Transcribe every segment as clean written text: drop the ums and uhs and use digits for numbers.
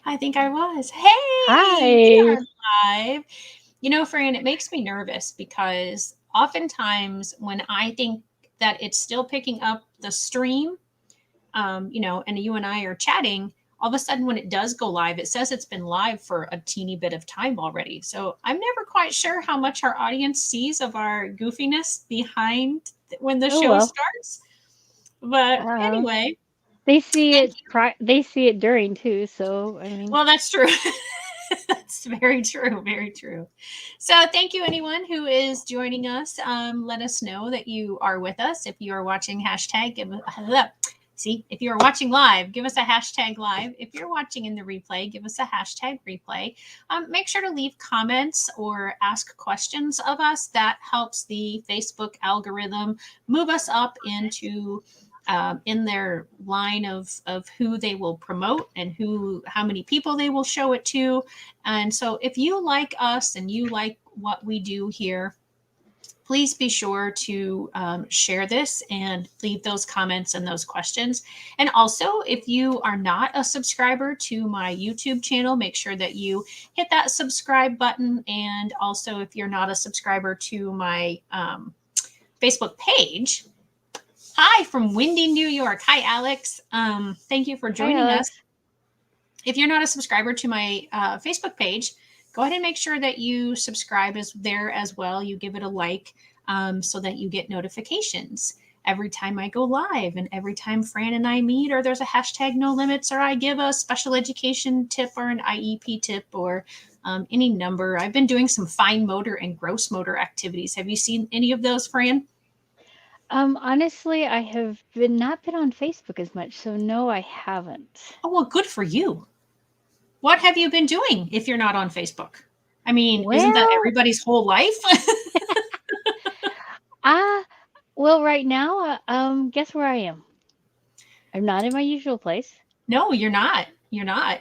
I think I was. Hey, we Hi. are live. Fran, it makes me nervous because oftentimes when I think that it's still picking up the stream, and you and I are chatting, all of a sudden when it does go live, it says it's been live for a teeny bit of time already. So I'm never quite sure how much our audience sees of our goofiness behind when the Oh show well. starts. But Um, anyway, they see thank it. you. They see it during too. So I mean, Well, that's true. That's very true. Very true. So, thank you, anyone who is joining us. Let us know that you are with us. If you are watching, hashtag give see, if you are watching live, give us a hashtag live. If you're watching in the replay, give us a hashtag replay. Make sure to leave comments or ask questions of us. That helps the Facebook algorithm move us up into in their line of who they will promote and how many people they will show it to. And so if you like us and you like what we do here, please be sure to share this and leave those comments and those questions. And also, if you are not a subscriber to my YouTube channel, make sure that you hit that subscribe button. And also, if you're not a subscriber to my Facebook page, hi from windy New York. Hi, Alex. Thank you for hi joining us. Alex. If you're not a subscriber to my Facebook page, go ahead and make sure that you subscribe as there as well. You give it a like so that you get notifications every time I go live and every time Fran and I meet, or there's a hashtag no limits, or I give a special education tip or an IEP tip or any number. I've been doing some fine motor and gross motor activities. Have you seen any of those, Fran? Honestly, I have been not been on Facebook as much, so no, I haven't. Oh, well, good for you. What have you been doing if you're not on Facebook? I mean, isn't that Well, everybody's whole life? ah, well, right now, guess where I am? I'm not in my usual place. No, you're not. You're not.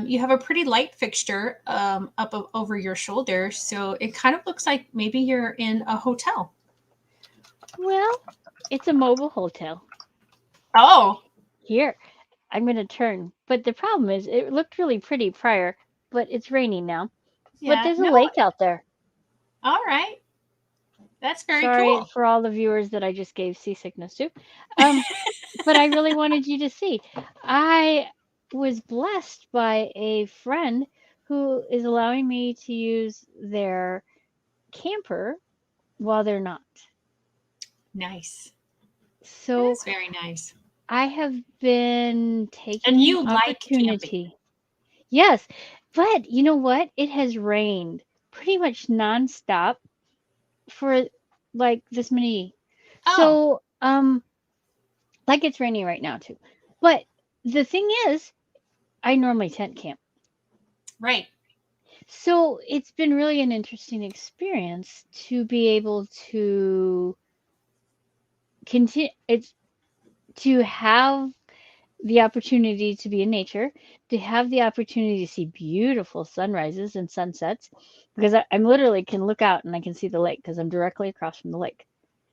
You have a pretty light fixture over your shoulder, so it kind of looks like maybe you're in a hotel. Well, it's a mobile hotel. Oh, Here, I'm gonna turn. But the problem is, it looked really pretty prior, but it's raining now. But yeah. there's a No. lake out there. All right. That's very Sorry cool. for all the viewers that I just gave seasickness to. Um, but I really wanted you to see. I was blessed by a friend who is allowing me to use their camper while they're not. Nice. That So is very nice. I have been And taking you like camping. opportunity. Yes, but you know what? It has rained pretty much nonstop for like this many. Oh, So, like it's raining right now too. But the thing is, I normally tent camp. right. So it's been really an interesting experience to be able to continue it's to have the opportunity to be in nature, to have the opportunity to see beautiful sunrises and sunsets, because I'm literally can look out and I can see the lake because I'm directly across from the lake.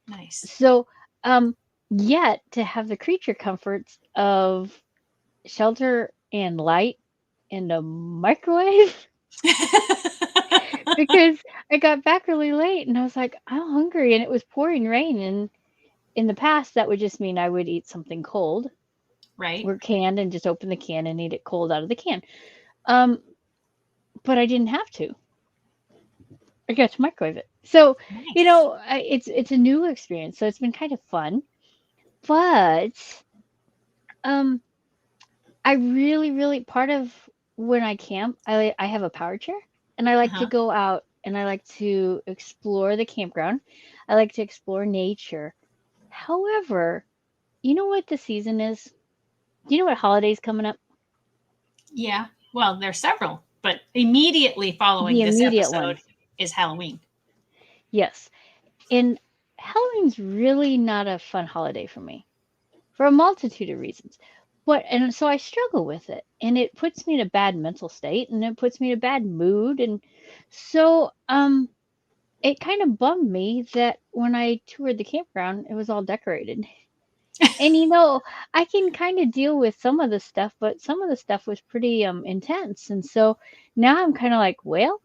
Nice. So, yet to have the creature comforts of shelter and light and a microwave because I got back really late and I was like, I'm hungry and it was pouring rain. And in the past, that would just mean I would eat something cold Right. or canned and just open the can and eat it cold out of the can. Um, but I didn't have to. I got to microwave it. So, Nice. it's a new experience. So it's been kind of fun. But um, I really, really part of when I camp, I have a power chair and I Uh like to huh. go out and I like to explore the campground. I like to explore nature. However, you know what the season is? Do you know what holiday's coming up? Yeah. Well, there's several, but immediately following The this immediate episode ones. is Halloween. Yes. And Halloween's really not a fun holiday for me for a multitude of reasons. And so I struggle with it and it puts me in a bad mental state and it puts me in a bad mood. And so, it kind of bummed me that when I toured the campground, it was all decorated. And I can kind of deal with some of the stuff, but some of the stuff was pretty intense. And so now I'm kind of like, well,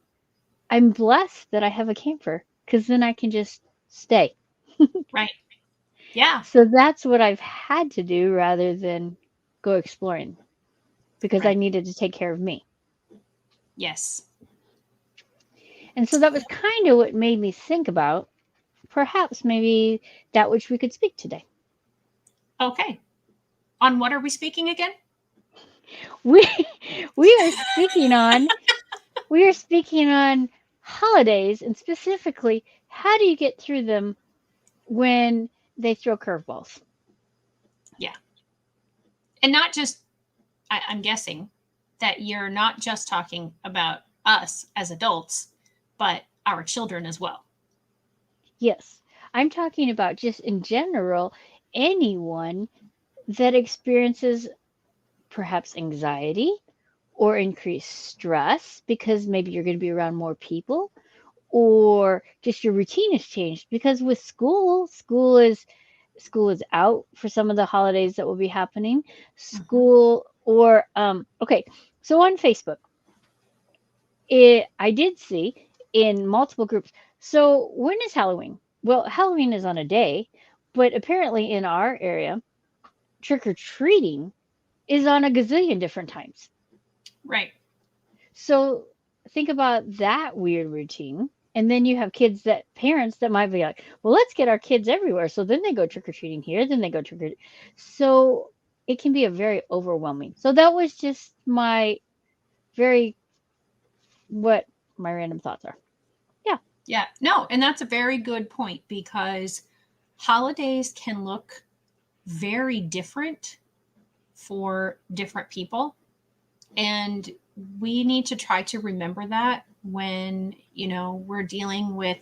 I'm blessed that I have a camper because then I can just stay. Right. Yeah. So that's what I've had to do rather than go exploring because I Right. needed to take care of me. Yes. And so that was Yep. kind of what made me think about perhaps maybe that which we could speak today. Okay. On what are we speaking again? We we are speaking on we are speaking on holidays and specifically how do you get through them when they throw curveballs? Yeah. And not just, I'm guessing that you're not just talking about us as adults, but our children as well. Yes. I'm talking about just in general anyone that experiences perhaps anxiety or increased stress because maybe you're going to be around more people or just your routine has changed because with school is out for some of the holidays that will be happening. Mm-hmm. School or okay, so on Facebook, I did see in multiple groups. So when is Halloween? Well, Halloween is on a day, but apparently in our area, trick or treating is on a gazillion different times. Right. So think about that weird routine. And then you have parents that might be like, well, let's get our kids everywhere. So then they go trick or treating here, then they go trick or So it can be a very overwhelming. So that was just very, what my random thoughts are. Yeah. Yeah. No, and that's a very good point because holidays can look very different for different people. And we need to try to remember that when, we're dealing with,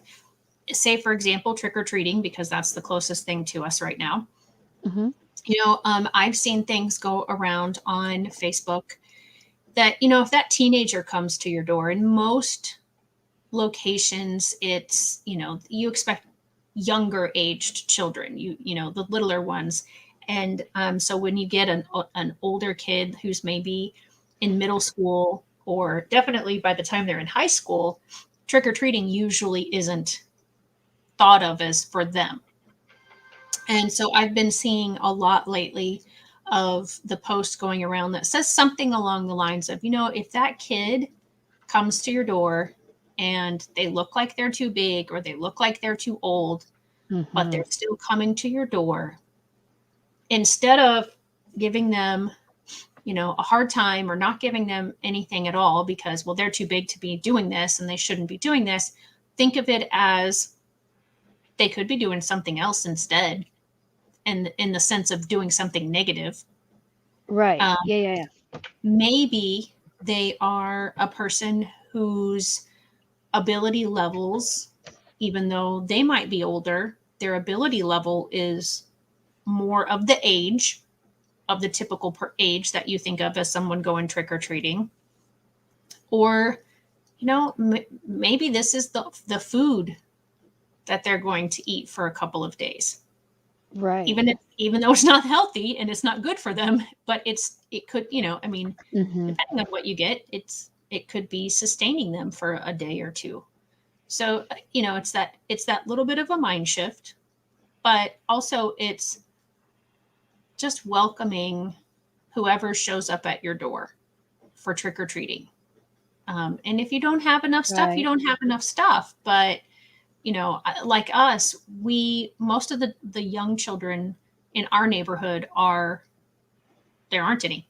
say, for example, trick or treating, because that's the closest thing to us right now. Hmm. I've seen things go around on Facebook that, if that teenager comes to your door, in most locations, it's, you expect younger aged children, the littler ones. And so when you get an older kid who's maybe in middle school, or definitely by the time they're in high school, trick or treating usually isn't thought of as for them. And so I've been seeing a lot lately of the posts going around that says something along the lines of, if that kid comes to your door and they look like they're too big or they look like they're too old, but Hmm. they're still coming to your door, instead of giving them, a hard time or not giving them anything at all because, well, they're too big to be doing this and they shouldn't be doing this, think of it as they could be doing something else instead, and in the sense of doing something negative. Right. Um, Yeah, yeah, yeah. maybe they are a person whose ability levels, even though they might be older, their ability level is more of the age of the typical age that you think of as someone going trick or treating. Or, maybe this is the food that they're going to eat for a couple of days. Right. Even though it's not healthy and it's not good for them, but it could, I mean, Hmm. depending on what you get, it could be sustaining them for a day or two. So, it's that little bit of a mind shift, but also it's just welcoming whoever shows up at your door for trick or treating. And if you don't have enough stuff, you Right. don't have enough stuff. But like us, most of the young children in our neighborhood there aren't any.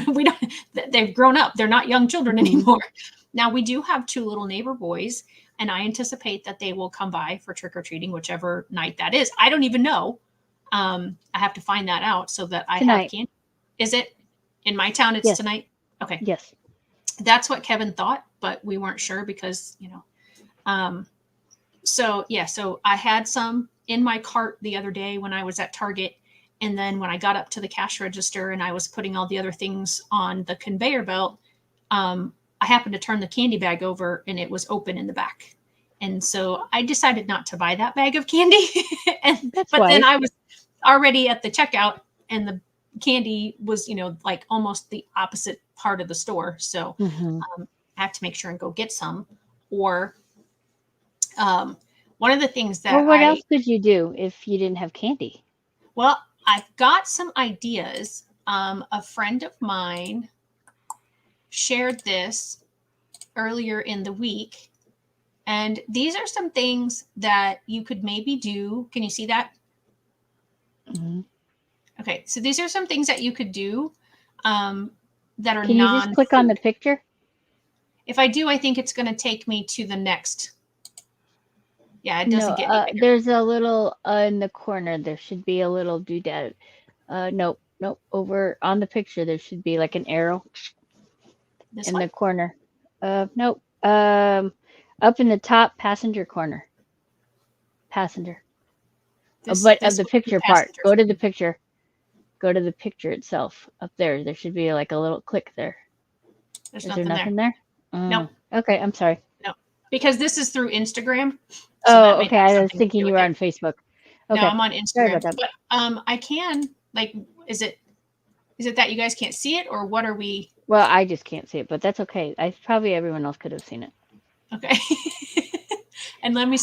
we don't. They've grown up. They're not young children Hmm. anymore. Now we do have two little neighbor boys, and I anticipate that they will come by for trick or treating, whichever night that is. I don't even know. I have to find that out so that I have Tonight. candy. Is it in my town? It's Yes. tonight. Okay, Yes. that's what Kevin thought, but we weren't sure because Um, so yeah, so I had some in my cart the other day when I was at Target, and then when I got up to the cash register and I was putting all the other things on the conveyor belt, I happened to turn the candy bag over and it was open in the back. And so I decided not to buy that bag of candy. That's But then wise. already at the checkout, and the candy was, like almost the opposite part of the store. So Mm-hmm. I have to make sure and go get some. Or um, one of the things that Well, what else could you do if you didn't have candy? well, I've got some ideas. A friend of mine shared this earlier in the week. And these are some things that you could maybe do. Can you see that? Mm-hmm. Okay, so these are some things that you could do um, that are Can you just non click on the food. picture? If I do, I think it's going to take me to the next. Yeah, it No, doesn't get any bigger. there's a little in the corner. There should be a little doodad. Nope, nope. Over on the picture, there should be like an arrow This in one? the corner. Nope. Up in the top passenger corner. Passenger. But of This the would be picture part. passenger. Go to the picture. Go to the picture itself. Up there. There should be like a little click there. There's Is there nothing there. nothing there? Nope. Okay, I'm sorry. No, because this is through Instagram, so that Oh, may okay. have I was something to thinking do you with were it. on Facebook. No, Okay. I'm on Sorry about Instagram, that. but I can like. Is it that you guys can't see it, or what are we? Well, I just can't see it, but that's okay. I probably everyone else could have seen it. Okay. And let me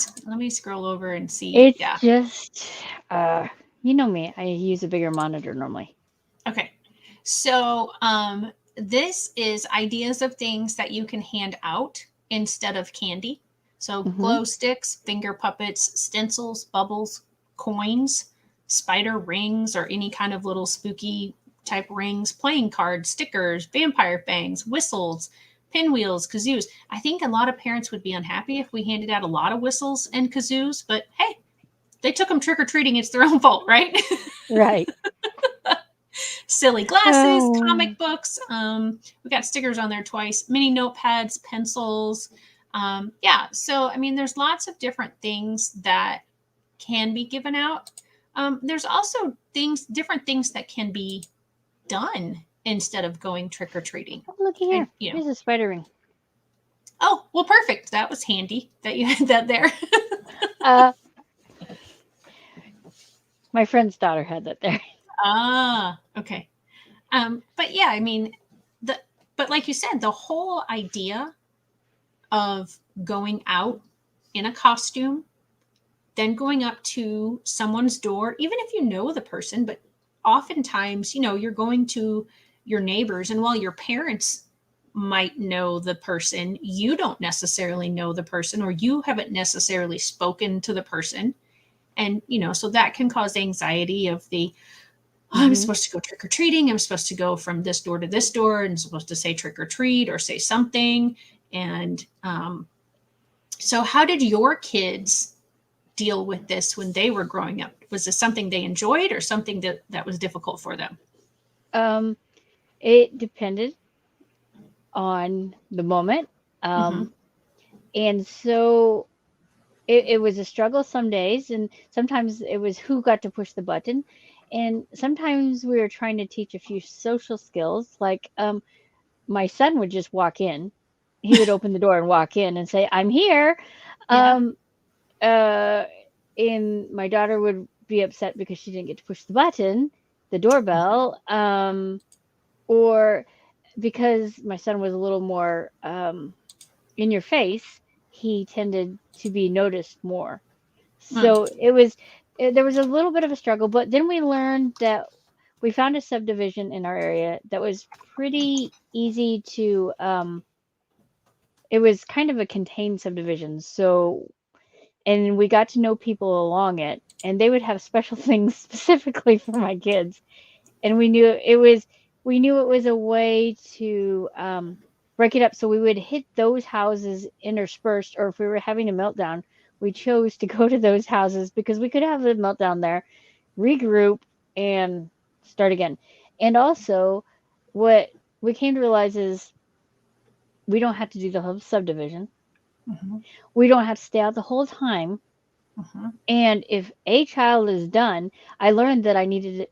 scroll over and see. It's Yeah. just, uh, you know me. I use a bigger monitor normally. Okay. So this is ideas of things that you can hand out instead of candy. So Mm-hmm. glow sticks, finger puppets, stencils, bubbles, coins, spider rings, or any kind of little spooky type rings, playing cards, stickers, vampire fangs, whistles, pinwheels, kazoos. I think a lot of parents would be unhappy if we handed out a lot of whistles and kazoos, but hey, they took them trick or treating. It's their own fault, right? Right. Silly glasses, Oh. comic books. We got stickers on there twice, mini notepads, pencils. Yeah, so I mean, there's lots of different things that can be given out. There's also different things that can be done instead of going trick or treating. Oh, looky And here. There's a spider ring. oh, well, perfect. That was handy that you had that there. Uh, my friend's daughter had that there. Okay. But yeah, I mean, but like you said, the whole idea of going out in a costume, then going up to someone's door, even if you know the person, but oftentimes, you're going to your neighbors, and while your parents might know the person, you don't necessarily know the person, or you haven't necessarily spoken to the person. And, so that can cause anxiety of oh, I'm Mm-hmm. supposed to go trick or treating. I'm supposed to go from this door to this door and I'm supposed to say trick or treat or say something. And so, how did your kids deal with this when they were growing up? Was this something they enjoyed or something that was difficult for them? Um, it depended on the moment. Mm-hmm. Um, and so it was a struggle some days, and sometimes it was who got to push the button. And sometimes we were trying to teach a few social skills, like my son would just walk in. He would open the door and walk in and say, "I'm here." Yeah. Um, uh, and my daughter would be upset because she didn't get to push the button, the doorbell, or because my son was a little more in your face, he tended to be noticed more. Mm, So there was a little bit of a struggle, but then we learned that we found a subdivision in our area that was pretty easy to it was kind of a contained subdivision. So and we got to know people along it, and they would have special things specifically for my kids. And we knew it was a way to break it up. So we would hit those houses interspersed, or if we were having a meltdown, we chose to go to those houses because we could have a meltdown there, regroup, and start again. And also, what we came to realize is we don't have to do the whole subdivision. mm-hmm, We don't have to stay out the whole time. mm-hmm. And if a child is done, I learned that I needed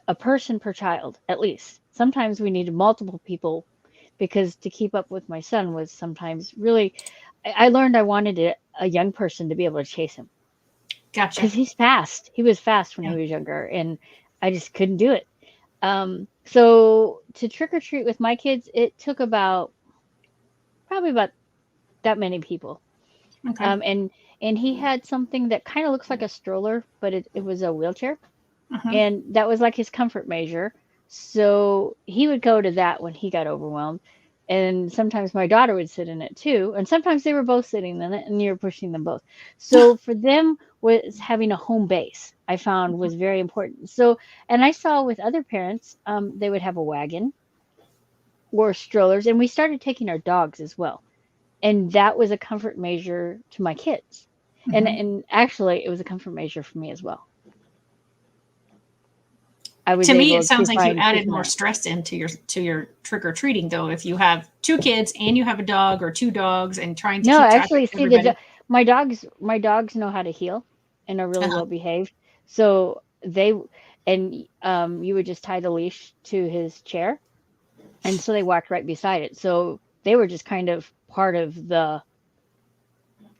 a person per child, at least. Sometimes we needed multiple people because to keep up with my son was sometimes really, I learned I wanted a young person to be able to chase him. Gotcha. because he's fast. He was fast when Yeah. he was younger, and I just couldn't do it. So to trick or treat with my kids, it took about probably about that many people. Okay. And he had something that kind of looks like a stroller, but it was a wheelchair, Uh-huh. and that was like his comfort measure. So he would go to that when he got overwhelmed. And sometimes my daughter would sit in it too. And sometimes they were both sitting in it and you're pushing them both. So for them was having a home base, I found was very important. So, and I saw with other parents, they would have a wagon or strollers, and we started taking our dogs as well. And that was a comfort measure to my kids. And Hmm. and actually it was a comfort measure for me as well. I was To me, it able to sounds like you find peace added in more that. stress into your trick or treating, though. If you have two kids and you have a dog or two dogs and trying to No, keep track of actually, see everybody. my dogs know how to heel and are really Uh-huh. well behaved. So they and you would just tie the leash to his chair, and so they walked right beside it. So they were just kind of part of the.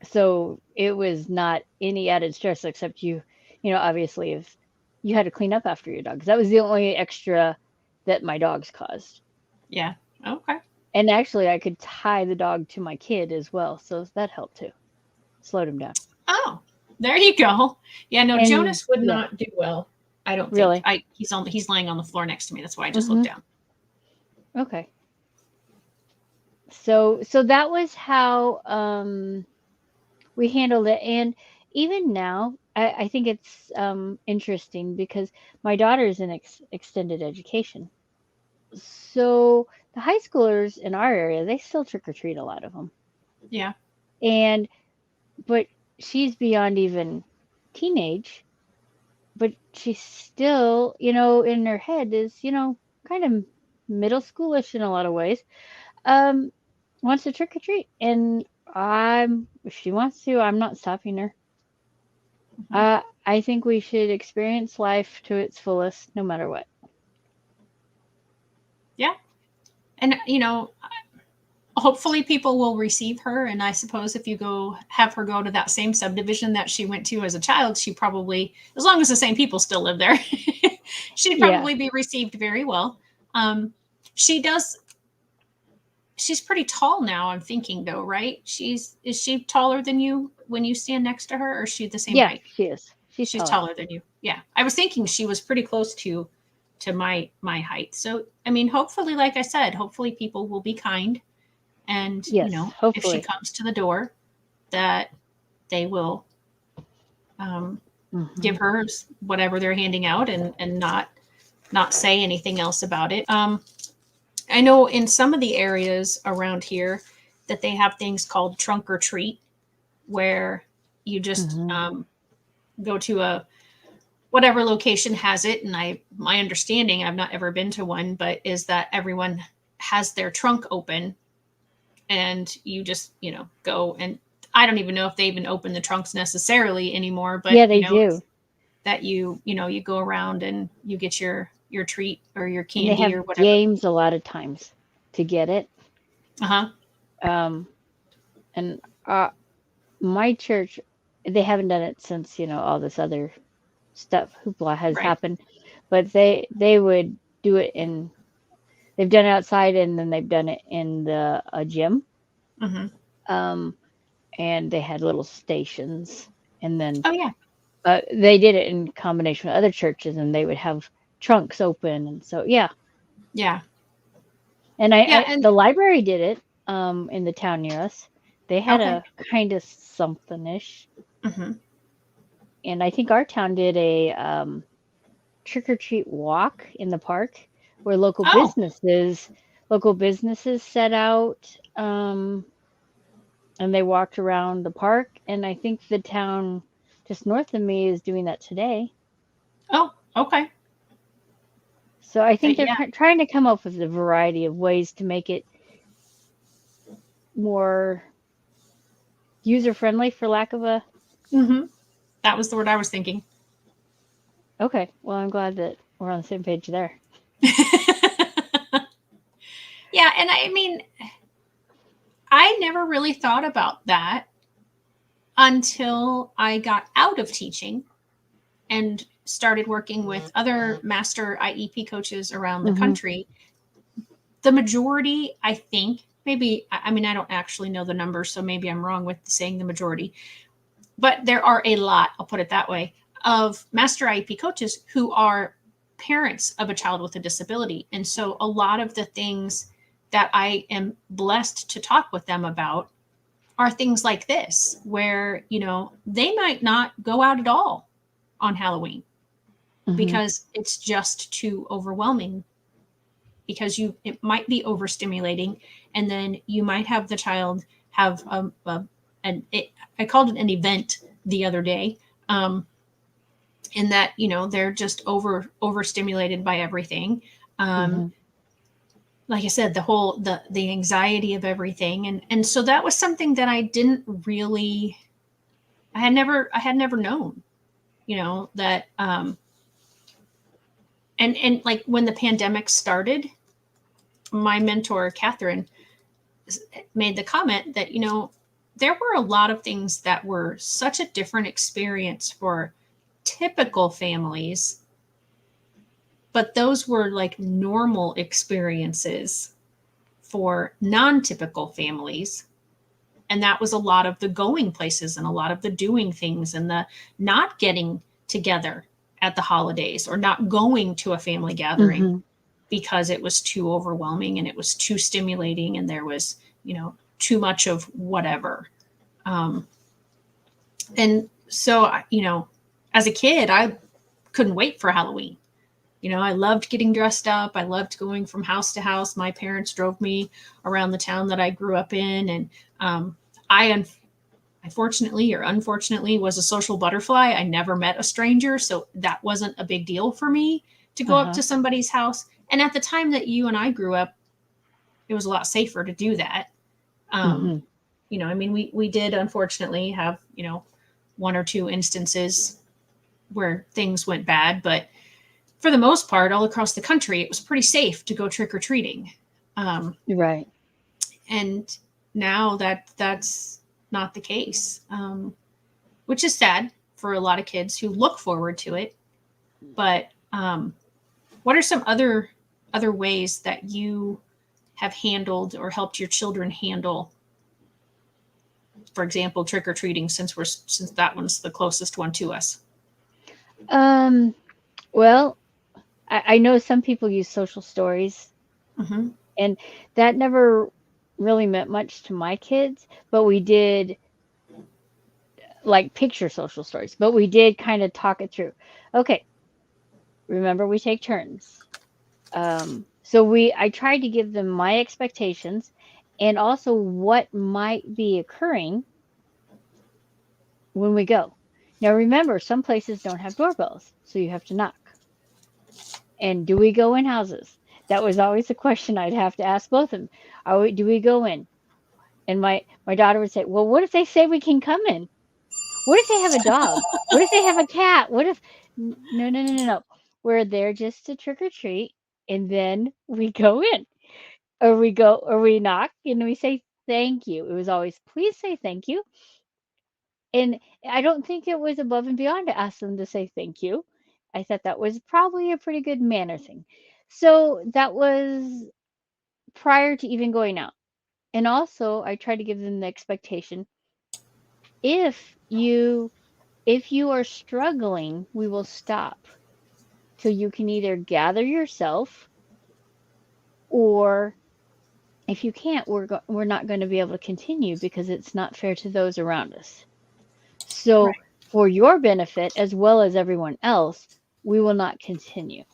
So it was not any added stress except obviously if you had to clean up after your dogs. That was the only extra that my dogs caused. Yeah. Okay. And actually, I could tie the dog to my kid as well, so that helped too. Slowed him down. Oh, there you go. Yeah, no, And Jonas would yeah, not do well. I don't think. really. He's laying on the floor next to me. That's why I just looked Mhm. down. Okay. So that was how we handled it. And even now, I think it's interesting because my daughter's in extended education. So the high schoolers in our area, they still trick or treat, a lot of them. Yeah. And but she's beyond even teenage, but she's still, in her head is, kind of middle schoolish in a lot of ways. Um, Wants to trick or treat, and if she wants to, I'm not stopping her. Hmm. I think we should experience life to its fullest, no matter what. Yeah. And hopefully people will receive her. And I suppose if you go have her go to that same subdivision that she went to as a child, she probably, as long as the same people still live there, she'd Yeah. probably be received very well. Um, she does. She's pretty tall now. I'm thinking though, right? Is she taller than you when you stand next to her, or is she the same Yeah, height? she is. She's She's taller. taller than you. Yeah, I was thinking she was pretty close to my height. So I mean, hopefully, like I said, hopefully people will be kind, and Yes, if she hopefully. comes to the door, that they will um, Hmm. give her whatever they're handing out, and not say anything else about it. I know in some of the areas around here that they have things called trunk or treat, where you just Hmm. go to a whatever location has it. And my understanding, I've not ever been to one, but is that everyone has their trunk open, and you just go. And I don't even know if they even open the trunks necessarily anymore, but Yeah, they do. it's that you go around and you get your treat or your And they candy have or whatever. games a lot of times to get it. Uh-huh. Um, and my church, they haven't done it since, all this other stuff, hoopla has Right. happened, but they would do it they've done it outside, and then they've done it in the gym. Mm-hmm. Um, and they had little stations, and then Oh yeah. they did it in combination with other churches, and they would have trunks open, and so yeah. Yeah. And Yeah. And the library did it in the town near us. They had okay. a kind of something ish, Mm-hmm. and I think our town did a trick or treat walk in the park where Oh, local businesses set out, and they walked around the park. And I think the town just north of me is doing that today. oh, okay. So I think But they're yeah. trying to come up with a variety of ways to make it more user friendly, for lack of a. Mm-hmm. That was the word I was thinking. Okay, well, I'm glad that we're on the same page there. Yeah, and I mean, I never really thought about that. until I got out of teaching and started working with other master IEP coaches around the Mm-hmm. country. The majority, I think, maybe, I mean, I don't actually know the numbers, so maybe I'm wrong with saying the majority, but there are a lot, I'll put it that way, of master IEP coaches who are parents of a child with a disability. And so a lot of the things that I am blessed to talk with them about are things like this, where, they might not go out at all on Halloween Mm-hmm. because it's just too overwhelming, because it might be overstimulating, and then you might have the child have I called it an event the other day, in that they're just overstimulated by everything. um, Mm-hmm. like I said, the anxiety of everything, and so that was something that I didn't really, I had never known, that, and like when the pandemic started, my mentor Catherine made the comment that, there were a lot of things that were such a different experience for typical families, but those were like normal experiences for non-typical families. And that was a lot of the going places and a lot of the doing things and the not getting together at the holidays or not going to a family gathering Mm-hmm. because it was too overwhelming and it was too stimulating and there was, too much of whatever. Um, and so, as a kid, I couldn't wait for Halloween. I loved getting dressed up. I loved going from house to house. My parents drove me around the town that I grew up in. And I fortunately or unfortunately was a social butterfly. I never met a stranger. So that wasn't a big deal for me to go up Uh-huh. to somebody's house. And at the time that you and I grew up, it was a lot safer to do that. Um, Mm-hmm. I mean, we did unfortunately have, one or two instances where things went bad, but for the most part, all across the country, it was pretty safe to go trick or treating. Um, Right. and now that's not the case, which is sad for a lot of kids who look forward to it. But what are some other ways that you have handled or helped your children handle, for example, trick or treating, since that one's the closest one to us? Um, well, I know some people use social stories, Mm-hmm. and that never really meant much to my kids, but we did like picture social stories, but we did kind of talk it through. Okay, remember we take turns. So I tried to give them my expectations and also what might be occurring when we go. Now remember, some places don't have doorbells, so you have to knock. And do we go in houses? That was always a question I'd have to ask both of them. Do we go in? And my daughter would say, "Well, what if they say we can come in? What if they have a dog? What if they have a cat? What if?" No, no, no, no, no. We're there just to trick or treat, and then we go in, or we knock and we say thank you. It was always please say thank you, and I don't think it was above and beyond to ask them to say thank you. I thought that was probably a pretty good manner thing. So that was prior to even going out. And also, I try to give them the expectation if you if you are struggling, we will stop till you can either gather yourself, or if you can't, we're not going to be able to continue because it's not fair to those around us. So, Right. for your benefit as well as everyone else, we will not continue.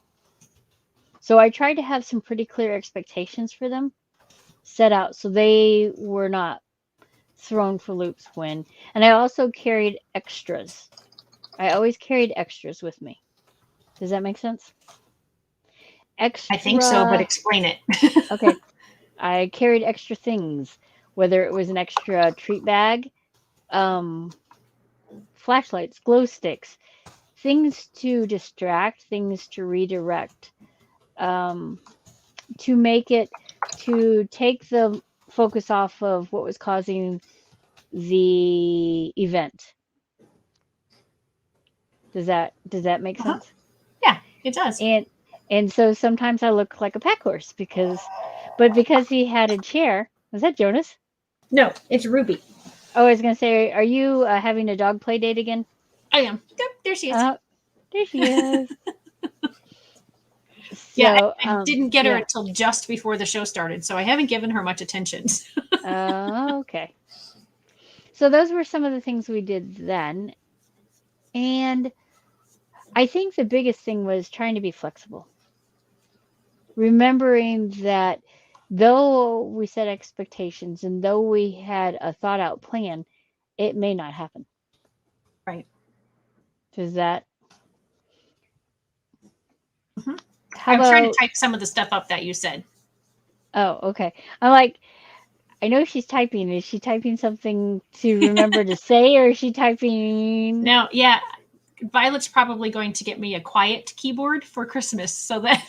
So, I tried to have some pretty clear expectations for them set out so they were not thrown for loops when. And I also carried extras. I always carried extras with me. Does that make sense? I think so, but Extra. explain it. Okay. I carried extra things, whether it was an extra treat bag, um, flashlights, glow sticks, things to distract, things to redirect, um, to take the focus off of what was causing the event. Does that make Uh-huh. sense? Yeah, it does. And and so sometimes I look like a pack horse because he had a chair. Was that Jonas? No, it's Ruby. Oh, I was gonna say, are you having a dog play date again? I am. Yep, there she is. Uh, there she is. Yeah, So, I didn't get her yeah. until just before the show started, so I haven't given her much attention. Okay. So those were some of the things we did then, and I think the biggest thing was trying to be flexible, remembering that though we set expectations and though we had a thought out plan, it may not happen. Right. Does that, Hmm. how I'm trying to about, type some of the stuff up that you said. oh, okay. I'm like, I know she's typing. Is she typing something to remember to say, or is she typing? No, yeah, Violet's probably going to get me a quiet keyboard for Christmas so that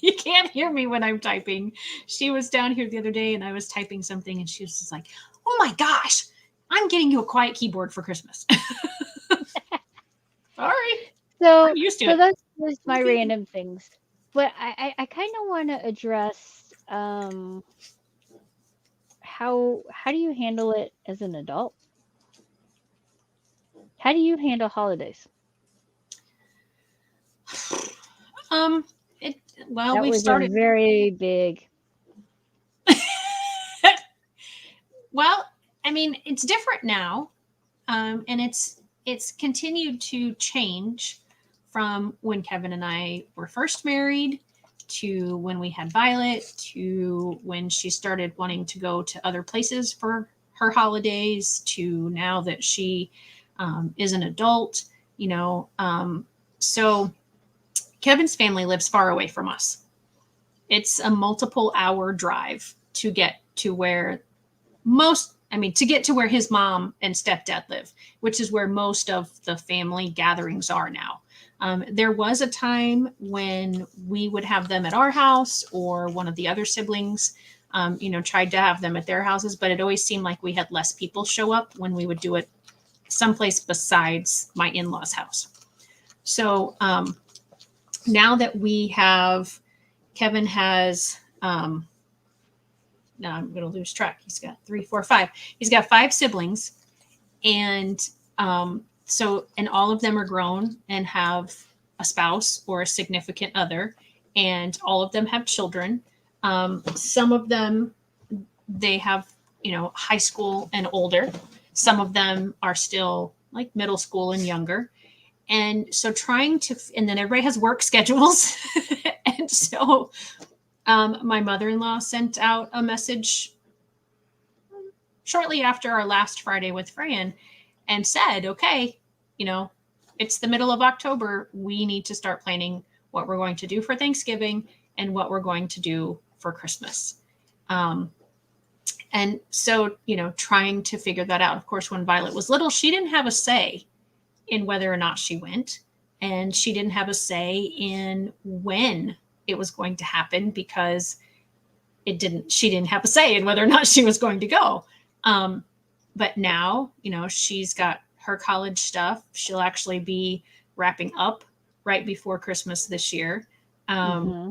you can't hear me when I'm typing. She was down here the other day and I was typing something and she was just like, "Oh my gosh, I'm getting you a quiet keyboard for Christmas." Sorry, So, I'm used to so it. those was my random things. But I kind of want to address how do you handle it as an adult? How do you handle holidays? Um, it well, That we've was a started. very big. Well, I mean, it's different now, and it's continued to change from when Kevin and I were first married to when we had Violet to when she started wanting to go to other places for her holidays to now that she is an adult, you know. So Kevin's family lives far away from us. It's a multiple hour drive to get to where to get to where his mom and stepdad live, which is where most of the family gatherings are now. There was a time when we would have them at our house or one of the other siblings, tried to have them at their houses, but it always seemed like we had less people show up when we would do it someplace besides my in law's house. So now that we have, Kevin has, now I'm going to lose track. He's got three, four, five. He's got five siblings, and and all of them are grown and have a spouse or a significant other, and all of them have children. Some of them they have high school and older. Some of them are still like middle school and younger. And so and then everybody has work schedules. And so my mother-in-law sent out a message shortly after our last Friday with Fran and said, okay, it's the middle of October. We need to start planning what we're going to do for Thanksgiving and what we're going to do for Christmas. And so, trying to figure that out. Of course, when Violet was little, she didn't have a say in whether or not she went. And she didn't have a say in when it was going to happen because she didn't have a say in whether or not she was going to go. But now, she's got her college stuff. She'll actually be wrapping up right before Christmas this year. Mm-hmm.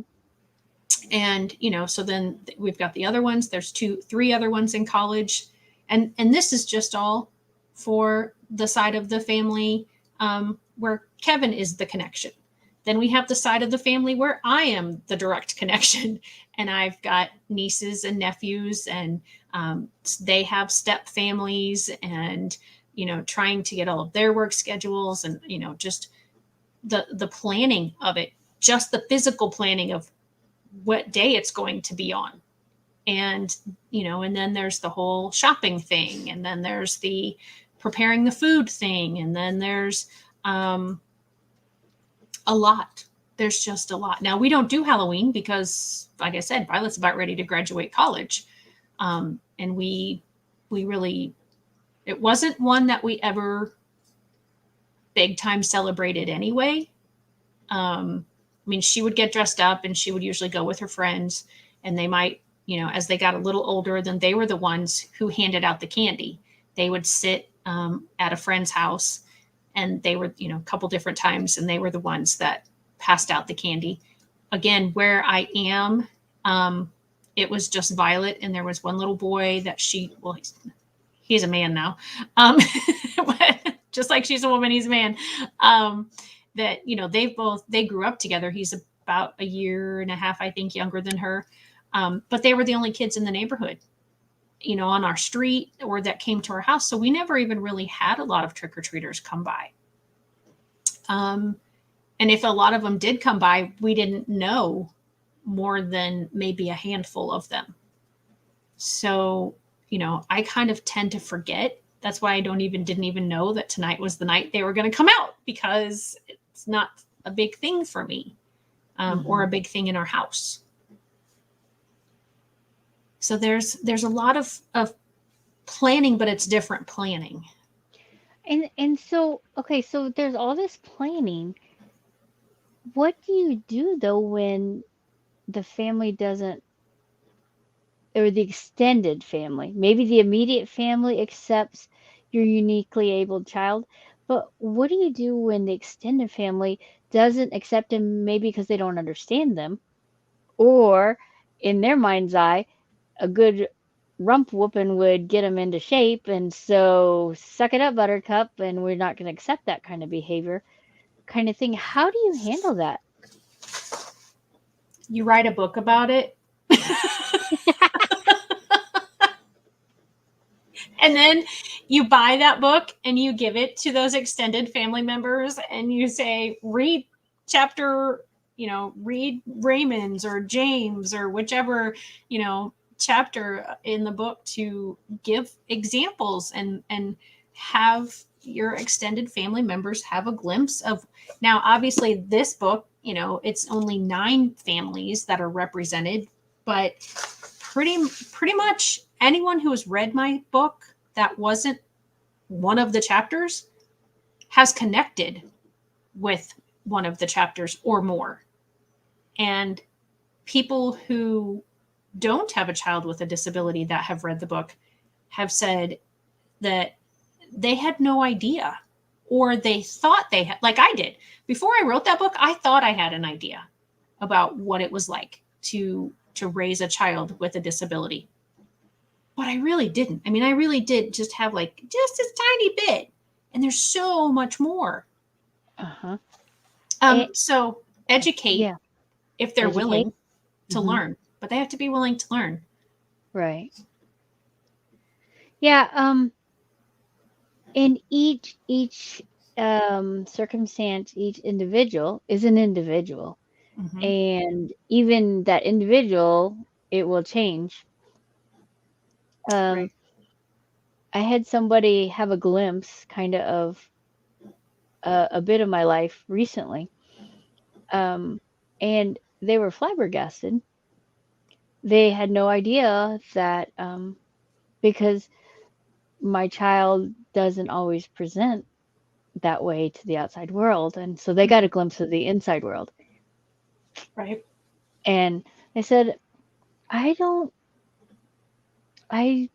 And, so then we've got the other ones. There's three other ones in college. And this is just all for the side of the family where Kevin is the connection. Then we have the side of the family where I am the direct connection. And I've got nieces and nephews, and they have step families, and, trying to get all of their work schedules and, just the planning of it, just the physical planning of what day it's going to be on. And, and then there's the whole shopping thing. And then there's the preparing the food thing. And then there's a lot. There's just a lot. Now, we don't do Halloween because, like I said, Violet's about ready to graduate college. And we really, it wasn't one that we ever big time celebrated anyway. She would get dressed up and she would usually go with her friends, and they might, as they got a little older, then they were the ones who handed out the candy. they would sit at a friend's house, and they were, a couple different times, and they were the ones that passed out the candy. Again, where I am, um, it was just Violet, and there was one little boy that well, he's a man now. Um, just like she's a woman, he's a man. Um, that, they grew up together. He's about a year and a half, I think, younger than her. But they were the only kids in the neighborhood, on our street, or that came to our house. So we never even really had a lot of trick or treaters come by. Um, and if a lot of them did come by, we didn't know more than maybe a handful of them. So, I kind of tend to forget. That's why I didn't even know that tonight was the night they were going to come out, because it's not a big thing for me, or a big thing in our house. So there's a lot of planning, but it's different planning. And so, okay, so there's all this planning. What do you do though when the family doesn't, or the extended family, maybe the immediate family accepts your uniquely abled child, but what do you do when the extended family doesn't accept them, maybe because they don't understand them, or in their mind's eye, a good rump whooping would get them into shape, and so suck it up, buttercup, and we're not going to accept that kind of behavior, kind of thing. How do you handle that? You write a book about it. And then you buy that book and you give it to those extended family members, and you say, read chapter, read Raymond's or James or whichever, chapter in the book, to give examples, and have your extended family members have a glimpse of. Now, obviously, this book, it's only 9 families that are represented, but pretty much anyone who has read my book that wasn't one of the chapters has connected with one of the chapters or more. And people who don't have a child with a disability that have read the book have said that they had no idea, or they thought they had, like I did. Before I wrote that book, I thought I had an idea about what it was like to raise a child with a disability. But I really didn't. I mean, I really did just have just this tiny bit, and there's so much more. Uh-huh. So educate, Yeah, if they're educate. willing to learn, but they have to be willing to learn. Right. Yeah, and each circumstance, each individual is an individual. Mm-hmm. And even that individual, it will change. Right. I had somebody have a glimpse kind of a bit of my life recently. And they were flabbergasted. They had no idea that, because my child doesn't always present that way to the outside world. And so they got a glimpse of the inside world. Right. And they said, I don't, I,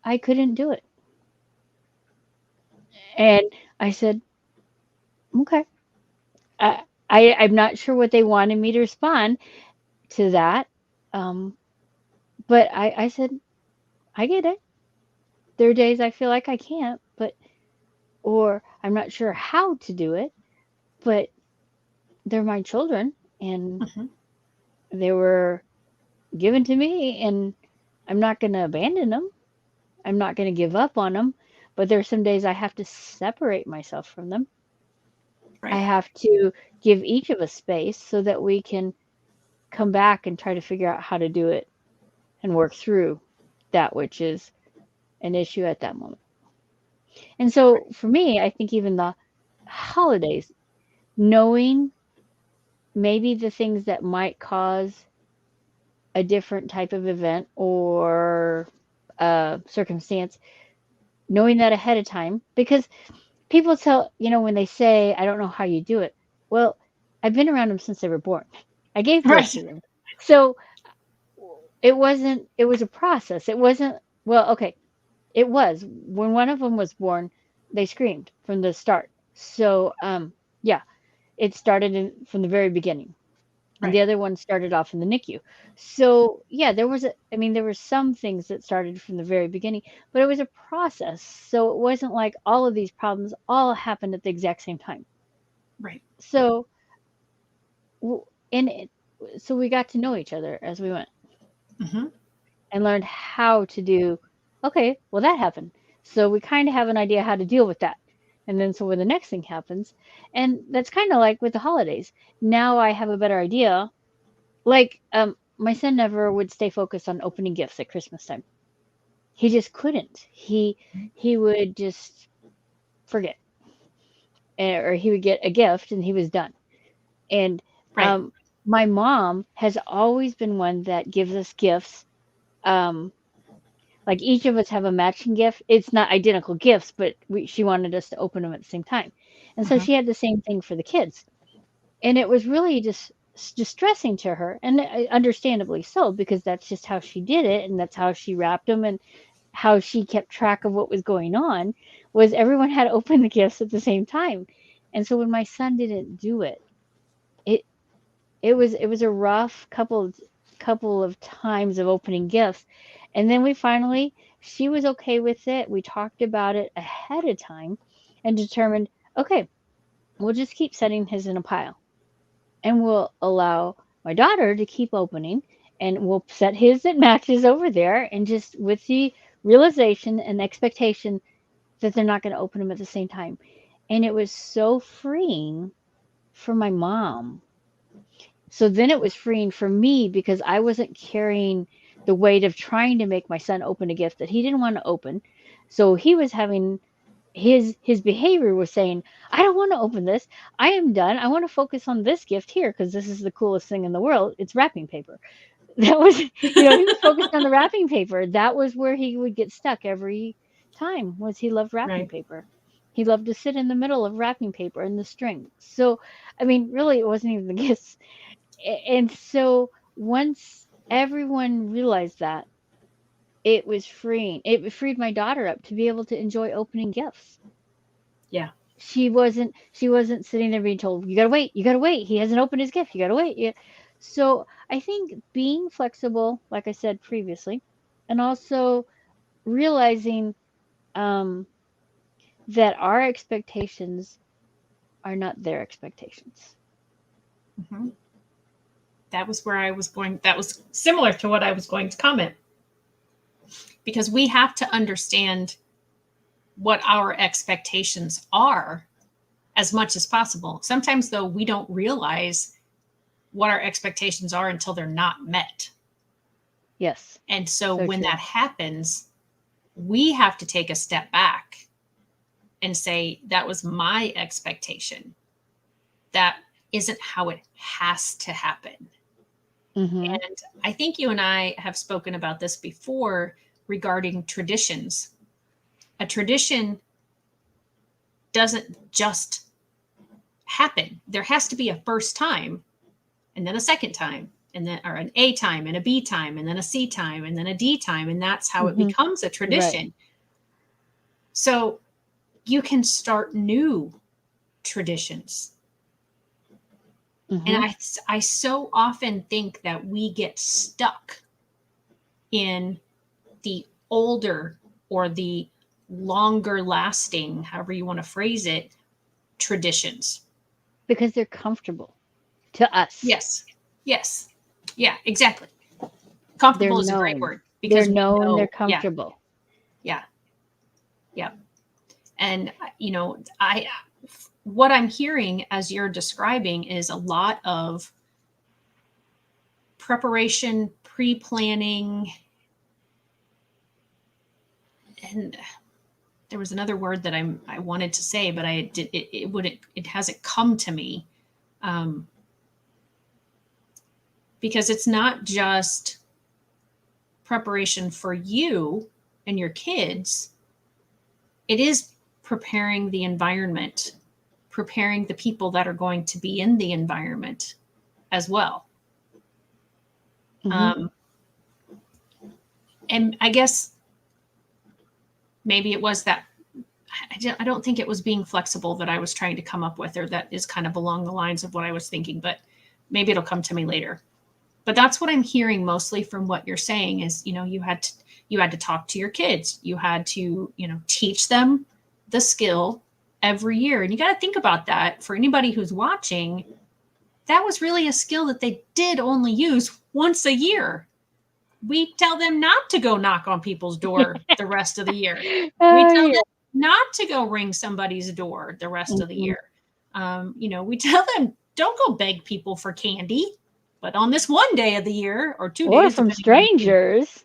I couldn't do it. And I said, okay. I'm not sure what they wanted me to respond to that. Um, but I said, I get it. There are days I feel like I can't, or I'm not sure how to do it, but they're my children and Mm-hmm. they were given to me, and I'm not going to abandon them. I'm not going to give up on them, but there's some days I have to separate myself from them. I Right. have to give each of us space so that we can come back and try to figure out how to do it and work through that which is an issue at that moment. And so for me, I think even the holidays, knowing maybe the things that might cause a different type of event or circumstance, knowing that ahead of time, because people tell, when they say, I don't know how you do it. Well, I've been around them since they were born. I gave birth Right. to them. So it was a process. It wasn't, well, okay, It was. When one of them was born, they screamed from the start. So, yeah, it started from the very beginning. And the Right. other one started off in the NICU. So, yeah, I mean, there were some things that started from the very beginning, but it was a process. So it wasn't like all of these problems all happened at the exact same time. Right. So, w- and it, so we got to know each other as we went Mm-hmm. and learned how to do, okay, well, that happened. So we kind of have an idea how to deal with that. And then so when the next thing happens, and that's kind of like with the holidays. Now I have a better idea. Like, my son never would stay focused on opening gifts at Christmas time. He just couldn't. He would just forget, or he would get a gift and he was done. And Right. my mom has always been one that gives us gifts. Um, like each of us have a matching gift. It's not identical gifts, but she wanted us to open them at the same time. And so Uh-huh. she had the same thing for the kids. And it was really just distressing to her, and understandably so, because that's just how she did it, and that's how she wrapped them, and how she kept track of what was going on was everyone had to open the gifts at the same time. And so when my son didn't do it, it it was a rough couple of times of opening gifts. And then we finally, she was okay with it. We talked about it ahead of time and determined, okay, we'll just keep setting his in a pile, and we'll allow my daughter to keep opening, and we'll set his that matches over there, and just with the realization and expectation that they're not going to open them at the same time. And it was so freeing for my mom. So then it was freeing for me because I wasn't carrying the weight of trying to make my son open a gift that he didn't want to open. So he was having his behavior was saying, I don't want to open this. I am done. I want to focus on this gift here because this is the coolest thing in the world. It's wrapping paper. That was, he was focused on the wrapping paper. That was where he would get stuck every time, was he loved wrapping Right. paper. He loved to sit in the middle of wrapping paper and the string. So, I mean, really, it wasn't even the gifts. And so once everyone realized that, it was freeing. It freed my daughter up to be able to enjoy opening gifts. Yeah. She wasn't sitting there being told, you gotta wait, he hasn't opened his gift, you gotta wait. Yeah. So I think being flexible, like I said previously, and also realizing, um, that our expectations are not their expectations. Mm-hmm. That was where I was going. That was similar to what I was going to comment, because we have to understand what our expectations are as much as possible. Sometimes, though, we don't realize what our expectations are until they're not met. Yes, And so so when true. that happens, we have to take a step back and say, that was my expectation. That isn't how it has to happen. Mm-hmm. And I think you and I have spoken about this before regarding traditions. A tradition doesn't just happen. There has to be a first time, and then a second time, and then, or an A time and a B time, and then a C time, and then a D time. And that's how it Mm-hmm. becomes a Right. tradition. So you can start new traditions. And Mm-hmm. I so often think that we get stuck in the older or the longer lasting, however you want to phrase it, traditions. Because they're comfortable to us. Yes. Yes. Yeah, exactly. They're Comfortable is a great known. word They're because we known, they're know. Yeah. comfortable. Yeah. Yeah. And, what I'm hearing as you're describing is a lot of preparation, pre planning, and there was another word that I wanted to say, but I did it wouldn't it hasn't come to me, um, because it's not just preparation for you and your kids. It is preparing the environment, preparing the people that are going to be in the environment as well. Mm-hmm. Um, and I guess maybe it was that I don't think it was being flexible that I was trying to come up with, or that is kind of along the lines of what I was thinking, but maybe it'll come to me later. But that's what I'm hearing mostly from what you're saying is, you had to talk to your kids. You had to, teach them the skill every year. And you got to think about that for anybody who's watching. That was really a skill that they did only use once a year. We tell them not to go knock on people's door the rest of the year. We tell Yeah. them not to go ring somebody's door the rest of the Mhm. year. We tell them don't go beg people for candy, but on this one day of the year or Or 2 days, from depending on strangers.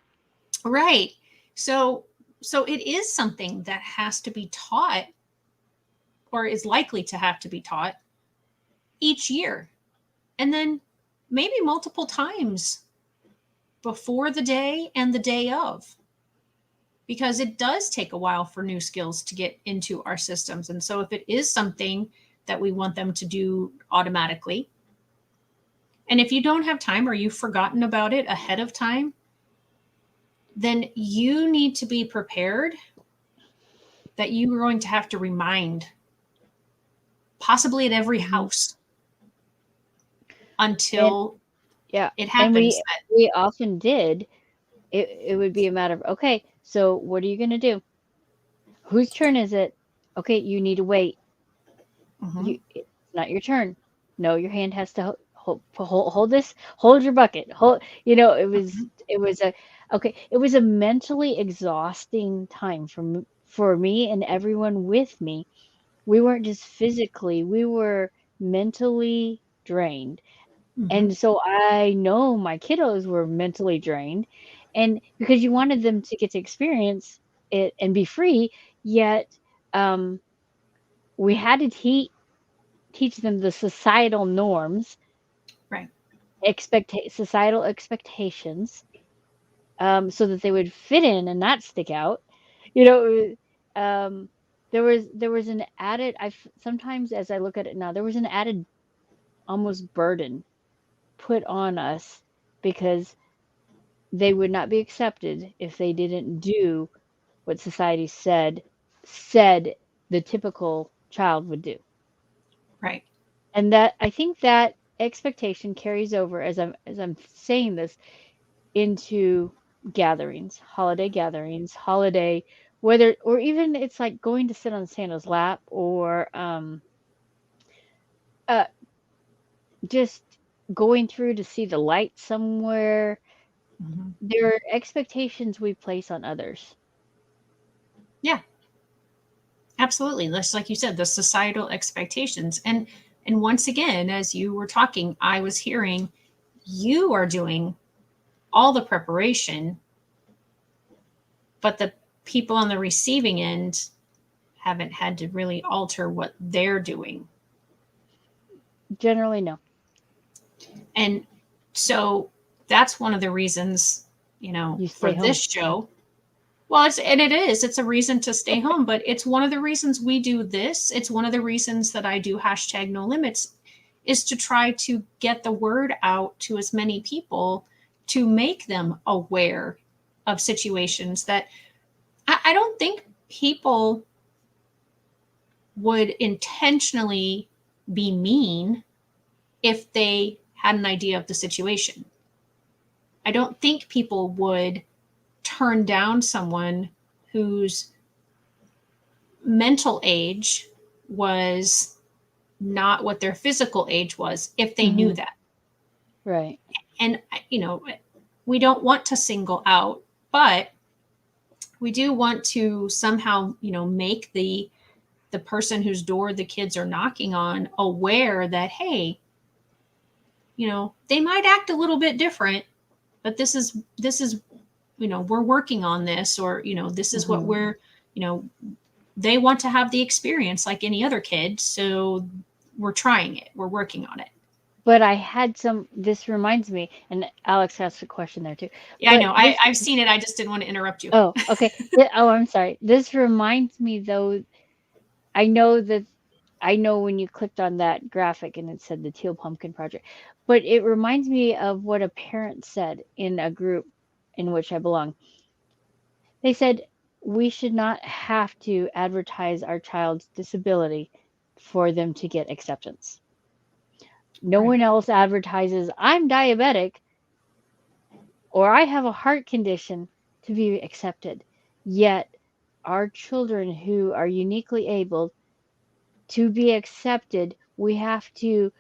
right. So it is something that has to be taught, or is likely to have to be taught each year, and then maybe multiple times before the day and the day of, because it does take a while for new skills to get into our systems. And so if it is something that we want them to do automatically, and if you don't have time or you've forgotten about it ahead of time, then you need to be prepared that you are going to have to remind, possibly at every Mhm. house, And until yeah, it and happens we that. we often did. It would be a matter of, okay, so what are you gonna do? Whose turn is it? Okay, you need to wait. Mhm, It's not your turn. No, your hand has to hold this. Hold your bucket. Hold. mhm, It was a mentally exhausting time for me and everyone with me. We weren't just physically, we were mentally drained. mhm, And so I know my kiddos were mentally drained, and because you wanted them to get to experience it and be free, yet um, we had to teach them the societal norms, right, societal expectations, so that they would fit in and not stick out. You know, um, there was an added. Sometimes as I look at it now, there was an added almost burden put on us because they would not be accepted if they didn't do what society said the typical child would do. right. And that I think that expectation carries over as I'm saying this into gatherings, holiday, whether or even it's like going to sit on Santa's lap or uh just going through to see the light somewhere. Mhm. There are expectations we place on others. Yeah, absolutely. Just like you said, the societal expectations. And once again, as you were talking, I was hearing you are doing all the preparation, but the people on the receiving end haven't had to really alter what they're doing. Generally, no. And so that's one of the reasons, You for stay this home. show. Well, it's a reason to stay home, but it's one of the reasons we do this. It's one of the reasons that I do hashtag no limits, is to try to get the word out to as many people, to make them aware of situations that I don't think people would intentionally be mean if they had an idea of the situation. I don't think people would turn down someone whose mental age was not what their physical age was if they knew Mhm. that. Right. And, we don't want to single out, but we do want to somehow, make the person whose door the kids are knocking on aware that, hey, they might act a little bit different, but this is we're working on this, or this is what Mhm. we're you know they want to have the experience like any other kid, so we're trying it, we're working on it. But I had this reminds me, and Alex asked a question there too. Yeah, I But know, this I've seen it, I just didn't want to interrupt you. Oh, okay. Oh, I'm sorry. This reminds me though, I know that I know when you clicked on that graphic and it said the Teal Pumpkin Project, but it reminds me of what a parent said in a group in which I belong. They said, we should not have to advertise our child's disability for them to get acceptance. No Right. one else advertises, I'm diabetic or I have a heart condition to be accepted. Yet, our children who are uniquely able to be accepted, we have to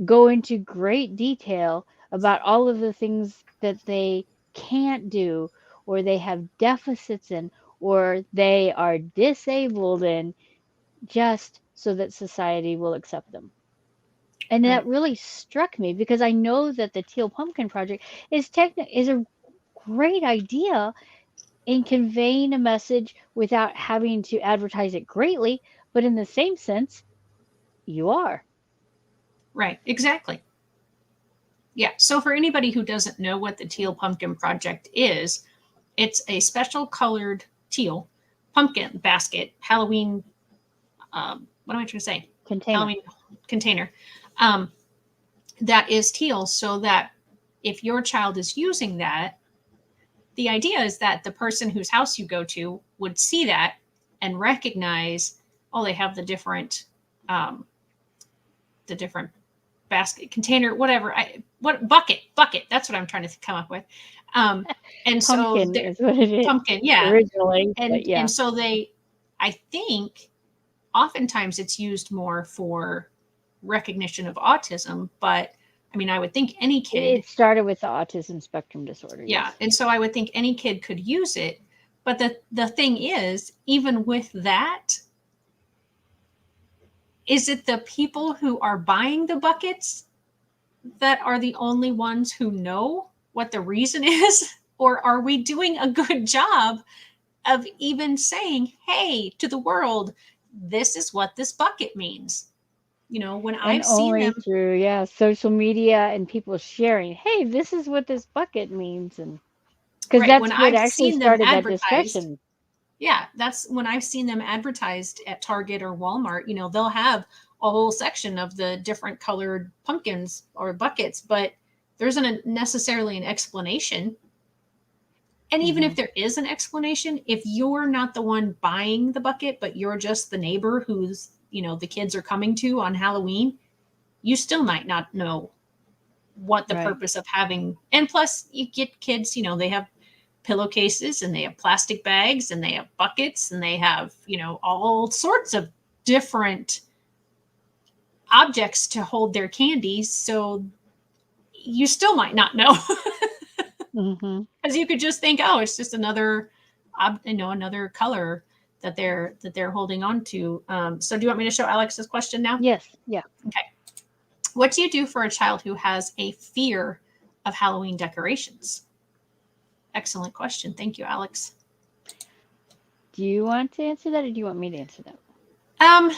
go into great detail about all of the things that they can't do, or they have deficits in, or they are disabled in, just so that society will accept them. And that Right. really struck me because I know that the Teal Pumpkin Project is a great idea in conveying a message without having to advertise it greatly, but in the same sense, you are. Right. Exactly. Yeah. So for anybody who doesn't know what the Teal Pumpkin Project is, it's a special colored teal pumpkin basket, Halloween. What am I trying to say? Container. Halloween container um, that is teal, so that if your child is using that, the idea is that the person whose house you go to would see that and recognize, oh, they have um, the different basket, container, whatever. What bucket? That's what I'm trying to come up with. Um, and so Pumpkin the is what it is pumpkin, yeah, originally, but and yeah. so they, I think, oftentimes it's used more for recognition of autism, but I mean, I would think any kid, It started with the autism spectrum disorder, yeah, yes. and so I would think any kid could use it. But the thing is, even with that, is it the people who are buying the buckets that are the only ones who know what the reason is? Or are we doing a good job of even saying, hey, to the world, this is what this bucket means? When And I've seen only them, through, yeah, social media and people sharing, hey, this is what this bucket means. And because right, when that's what I've actually seen them started that advertised, discussion. yeah, that's when I've seen them advertised at Target or Walmart. They'll have a whole section of the different colored pumpkins or buckets, but there isn't necessarily an explanation. And even Hmm. if there is an explanation, if you're not the one buying the bucket, but you're just the neighbor the kids are coming to on Halloween, you still might not know what the Right. purpose of having. And plus, you get kids, they have pillowcases and they have plastic bags and they have buckets and they have, all sorts of different objects to hold their candies. So you still might not know. Hmm. Because you could just think, oh, it's just another color that they're holding on to. So do you want me to show Alex's question now? Yes. Yeah. Okay. What do you do for a child who has a fear of Halloween decorations? Excellent question. Thank you, Alex. Do you want to answer that or do you want me to answer that? Um,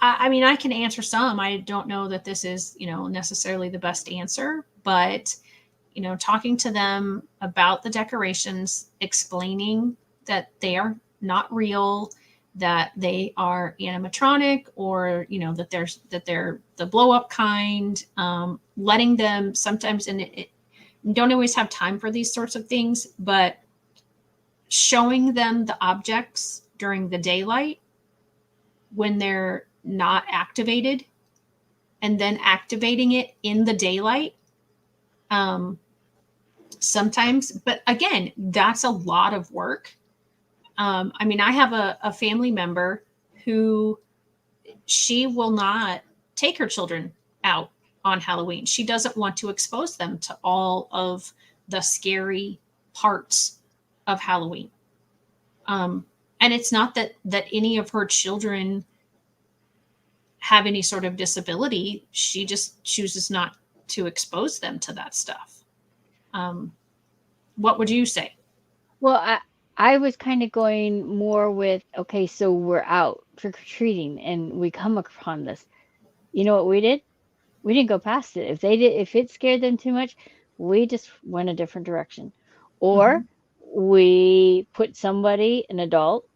I mean, I can answer some. I don't know that this is, necessarily the best answer, but talking to them about the decorations, explaining that they are not real, that they are animatronic, or that they're the blow up kind. Letting them sometimes, and don't always have time for these sorts of things, but showing them the objects during the daylight when they're not activated, and then activating it in the daylight. Um, Sometimes, but again, that's a lot of work. I mean, I have a family member who, she will not take her children out on Halloween. She doesn't want to expose them to all of the scary parts of Halloween. Um, and it's not that any of her children have any sort of disability. She just chooses not to expose them to that stuff. Um, what would you say? Well, I was kind of going more with, okay, so we're out trick or treating and we come upon this. You know what we did? We didn't go past it. If it scared them too much, we just went a different direction. Or Hmm. we put somebody, an adult,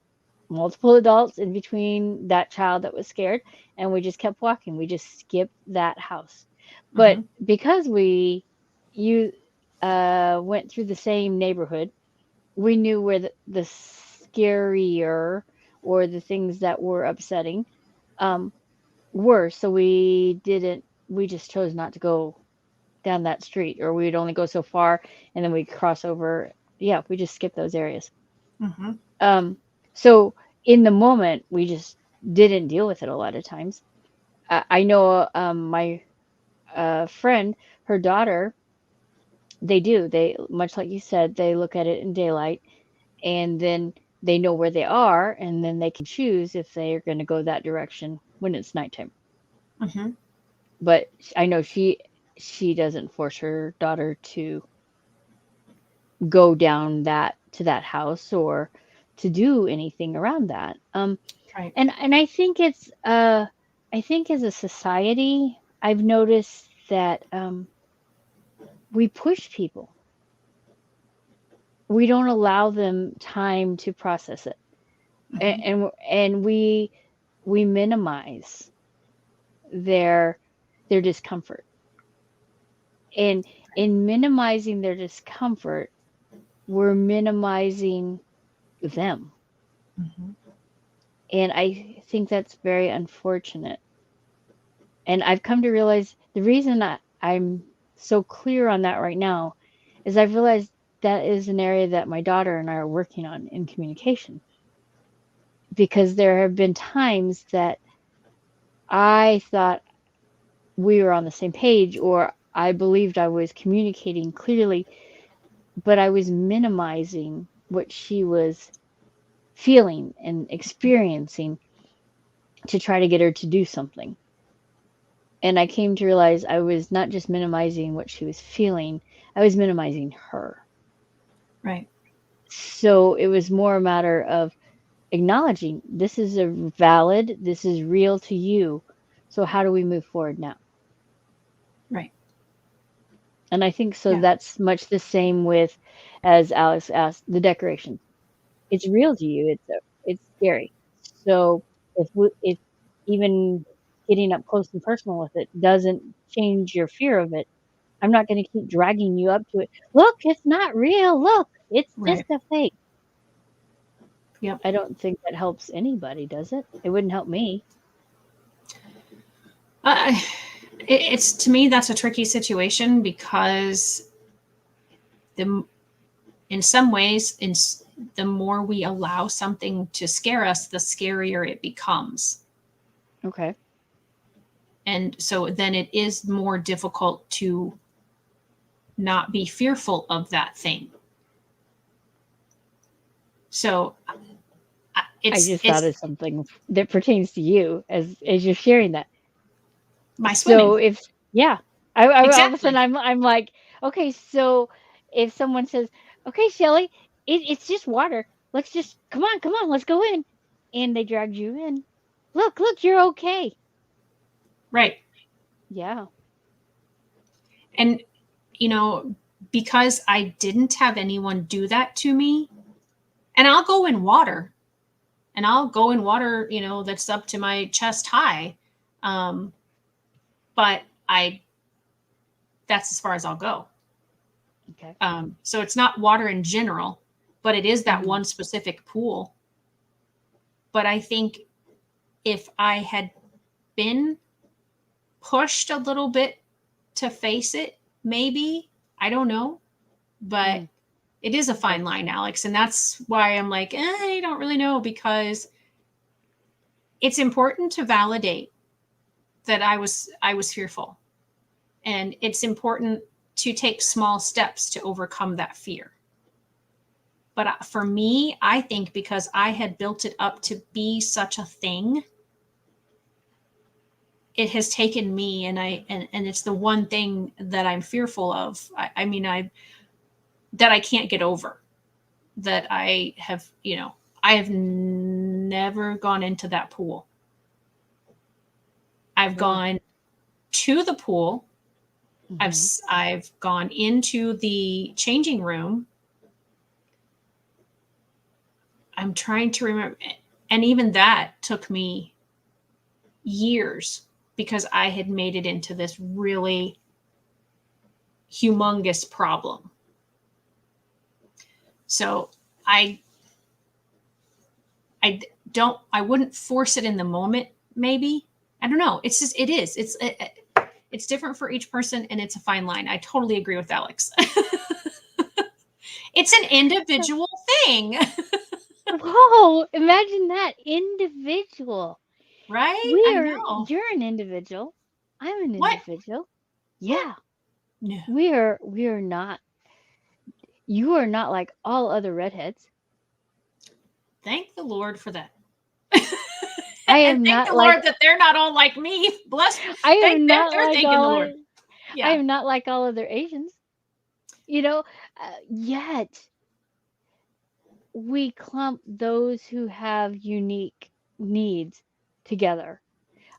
multiple adults in between that child that was scared, and we just kept walking. We just skipped that house. But Hmm. because you went through the same neighborhood, we knew where the scarier or the things that were upsetting um, were. So we just chose not to go down that street, or we'd only go so far and then we'd cross over. Yeah, we just skipped those areas. Mm-hmm. Um, so in the moment, we just didn't deal with it a lot of times. I know my friend, her daughter, they do. They, much like you said, they look at it in daylight and then they know where they are and then they can choose if they are going to go that direction when it's nighttime. Mm-hmm. But I know she doesn't force her daughter to go down that to that house or to do anything around that. Right. And I think as a society, I've noticed that we push people. We don't allow them time to process it, Mm-hmm. and we minimize their their discomfort. And in minimizing their discomfort, we're minimizing them. Mm-hmm. And I think that's very unfortunate. And I've come to realize the reason I'm so clear on that right now is I've realized that is an area that my daughter and I are working on in communication. Because there have been times that I thought we were on the same page, or I believed I was communicating clearly, but I was minimizing what she was feeling and experiencing to try to get her to do something. And I came to realize I was not just minimizing what she was feeling, I was minimizing her. Right. So it was more a matter of acknowledging this is a valid, this is real to you. So how do we move forward now? Right. And I think so Yeah. that's much the same with, as Alex asked, the decoration. It's real to you. It's scary. So if even getting up close and personal with it doesn't change your fear of it, I'm not going to keep dragging you up to it. Look, it's not real. Look, it's just Right. a fake. Yep. I don't think that helps anybody, does it? It wouldn't help me. Uh, it's to me that's a tricky situation because the in some ways the more we allow something to scare us, the scarier it becomes. Okay. And so then it is more difficult to not be fearful of that thing. So I just thought it's of something that pertains to you as you're sharing that. my So swimming. if yeah, all of a sudden Exactly. I'm like, okay, so if someone says, okay, Shelley, it's just water. Let's just come on, let's go in, and they dragged you in. Look, you're okay. Right. Yeah. And you know, because I didn't have anyone do that to me, and I'll go in water and I'll go in water, that's up to my chest high. Um, but that's as far as I'll go. Okay. So it's not water in general, but it is that Hmm. one specific pool. But I think if I had been pushed a little bit to face it, maybe, I don't know, but Mm, it is a okay. fine line, Alex. And that's why I'm like, I don't really know, because it's important to validate that I was fearful. And it's important to take small steps to overcome that fear. But for me, I think because I had built it up to be such a thing, it has taken me, and it's the one thing that I'm fearful of. I mean, that I can't get over. That I have never gone into that pool. I've Yeah. gone to the pool. I've Hmm. I've gone into the changing room. I'm trying to remember, and even that took me years because I had made it into this really humongous problem. So I I wouldn't force it in the moment. Maybe, I don't know. It's just, it's different for each person, and it's a fine line. I totally agree with Alex. It's an individual thing. Whoa, imagine that. Individual. Right? I know. You're an individual. I'm an What? individual. What? Yeah. No. We are not, you are not like all other redheads. Thank the Lord for that. I And am thank not the like, Lord that they're not all like me. Bless. I Thank am them. not They're like thanking the all, Lord. I Yeah. am not like all other Asians. You know, yet we clump those who have unique needs together.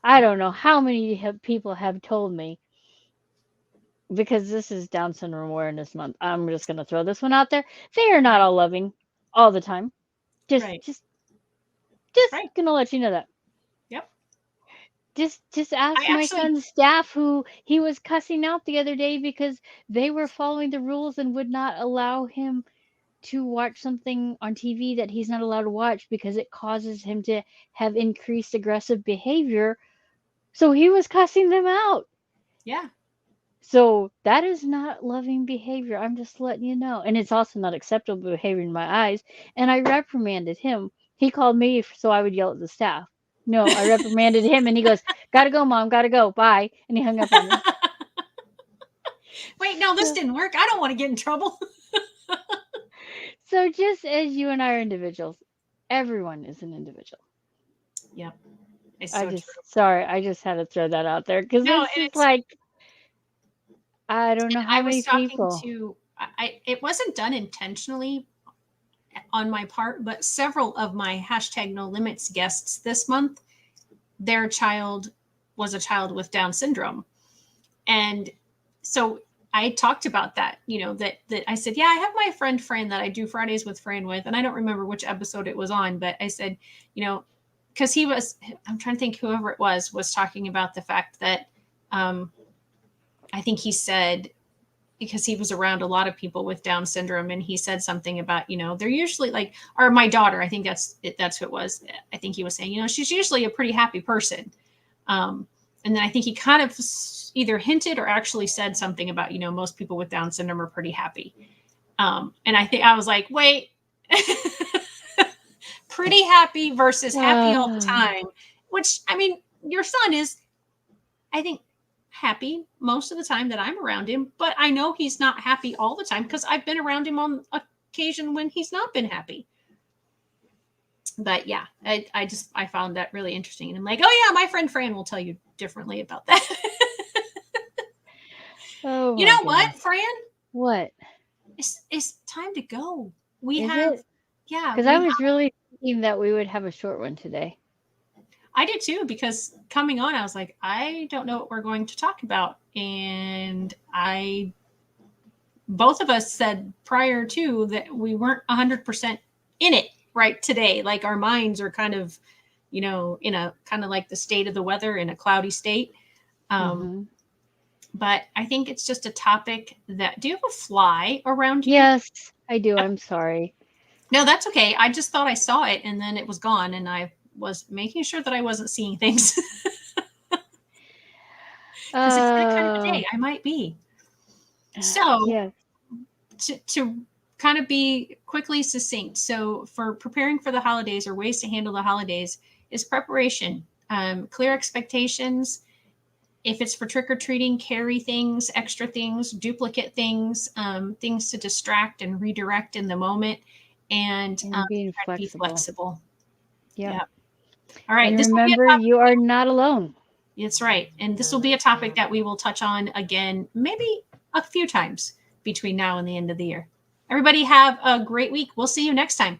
I Yeah. don't know how many people have told me, because this is Down Syndrome Awareness Month. I'm just going to throw this one out there. They are not Right. all loving all the time. Just, Right. just, just Right. gonna let you know that. Yep. Just ask I my actually, son's staff who he was cussing out the other day because they were following the rules and would not allow him to watch something on TV that he's not allowed to watch because it causes him to have increased aggressive behavior. So he was cussing them out. yeah. So that is not loving behavior. I'm just letting you know. And it's also not acceptable behavior in my eyes. And I reprimanded him. He called me so I would yell at the staff. No, I reprimanded him and he goes, "Gotta go, mom, gotta go. Bye." And he hung up on me. Wait, no, this So, didn't work. I don't want to get in trouble. so just as you and I are individuals, everyone is an individual. Yep. It's I so just, true. sorry, I just had to throw that out there because No, and it's just it's, like, I don't know how I was many talking people. to, it wasn't done intentionally on my part, but several of my hashtag no limits guests this month, their child was a child with Down syndrome. And so I talked about that, that I said, yeah, I have my friend Fran that I do Fridays with Fran with, and I don't remember which episode it was on, but I said, because I'm trying to think, whoever it was talking about the fact that, I think he said, because he was around a lot of people with Down syndrome, and he said something about, they're usually like, or my daughter, I think that's who it was. I think he was saying, she's usually a pretty happy person. Um, and then I think he kind of either hinted or actually said something about, most people with Down syndrome are pretty happy. And I think I was like, wait, pretty happy versus happy all the Uh, time, which, I mean, your son is, I think, happy most of the time that I'm around him, but I know he's not happy all the time because I've been around him on occasion when he's not been happy. But yeah, I found that really interesting. And I'm like, oh yeah, my friend Fran will tell you differently about that. oh You my know what, goodness. Fran? What It's time to go. We is have, it? yeah, Because I was really thinking that we would have a short one today. I did too, because coming on, I was like, I don't know what we're going to talk about. And both of us said prior to that we weren't 100% in it right today. Like our minds are kind of, in a kind of like the state of the weather in a cloudy state. Um, Hmm. but I think it's just a topic that, do you have a fly around you? Yes, I do. Yep. I'm sorry. No, that's okay. I just thought I saw it and then it was gone. And I was making sure that I wasn't seeing things because it's that kind of a Uh, day. I might be. So yes. to kind of be quickly succinct. So for preparing for the holidays or ways to handle the holidays is preparation, clear expectations. If it's for trick or treating, carry things, extra things, duplicate things, things to distract and redirect in the moment, and And being try to be flexible. flexible. Yep. Yeah. All right. And This will be a remember, topic. you are not alone. That's right. And this will be a topic that we will touch on again, maybe a few times between now and the end of the year. Everybody have a great week. We'll see you next time.